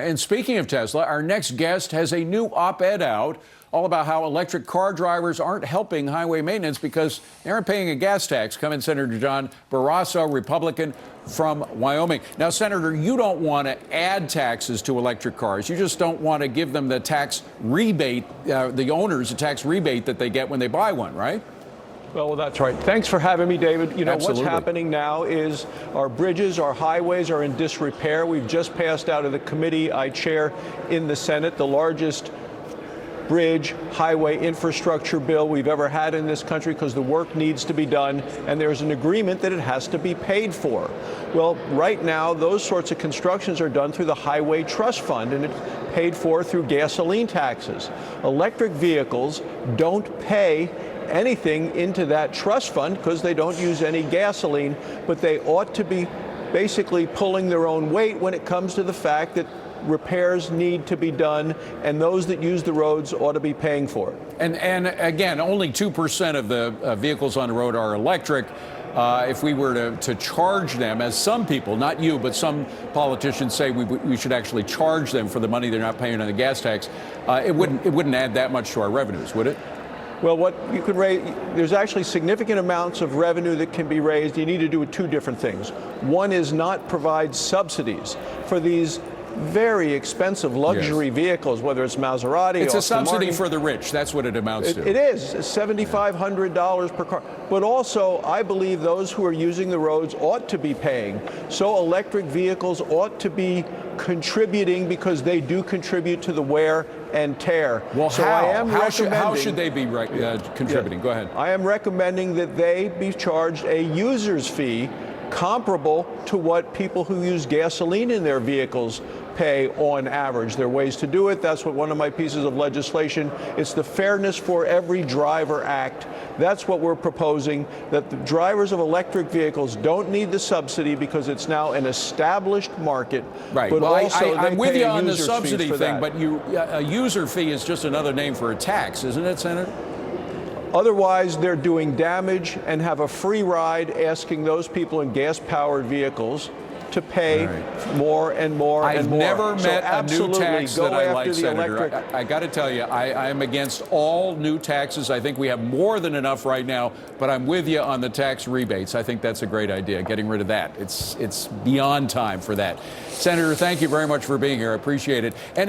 And speaking of Tesla, our next guest has a new op-ed out all about how electric car drivers aren't helping highway maintenance because they aren't paying a gas tax. Come in, Senator John Barrasso, Republican from Wyoming. Now, Senator, you don't want to add taxes to electric cars. You just don't want to give them the tax rebate, the owners a tax rebate that they get when they buy one, right? Well, that's right. Thanks for having me, David. You know, Absolutely. What's happening now is our bridges, our highways are in disrepair. We've just passed out of the committee I chair in the Senate the largest bridge, highway infrastructure bill we've ever had in this country because the work needs to be done, and there's an agreement that it has to be paid for. Well, right now, those sorts of constructions are done through the Highway Trust Fund, and it's paid for through gasoline taxes. Electric vehicles don't pay anything into that trust fund because they don't use any gasoline, but they ought to be basically pulling their own weight when it comes to the fact that repairs need to be done, and those that use the roads ought to be paying for it. And again, only 2% of the vehicles on the road are electric. If we were to charge them, as some people, not you, but some politicians say we should actually charge them for the money they're not paying on the gas tax, it wouldn't add that much to our revenues, would it? Well, what you could raise, there's actually significant amounts of revenue that can be raised. You need to do two different things. One is not provide subsidies for these very expensive luxury vehicles, whether it's Maserati. It's a subsidy for the rich. That's what it amounts to. It is $7,500 per car. But also, I believe those who are using the roads ought to be paying. So electric vehicles ought to be contributing because they do contribute to the wear and tear. Well, so how should they be contributing? Yeah. Go ahead. I am recommending that they be charged a user's fee comparable to what people who use gasoline in their vehicles pay on average. There are ways to do it. That's what one of my pieces of legislation. It's the Fairness for Every Driver Act. That's what we're proposing, that the drivers of electric vehicles don't need the subsidy because it's now an established market. Right. But well, also I'm with you on the subsidy thing, that. but a user fee is just another name for a tax, isn't it, Senator? Otherwise, they're doing damage and have a free ride asking those people in gas-powered vehicles to pay more and more and more. I've never met a new tax that I like, Senator. I got to tell you, I am against all new taxes. I think we have more than enough right now, but I'm with you on the tax rebates. I think that's a great idea, getting rid of that. It's beyond time for that. Senator, thank you very much for being here. I appreciate it. And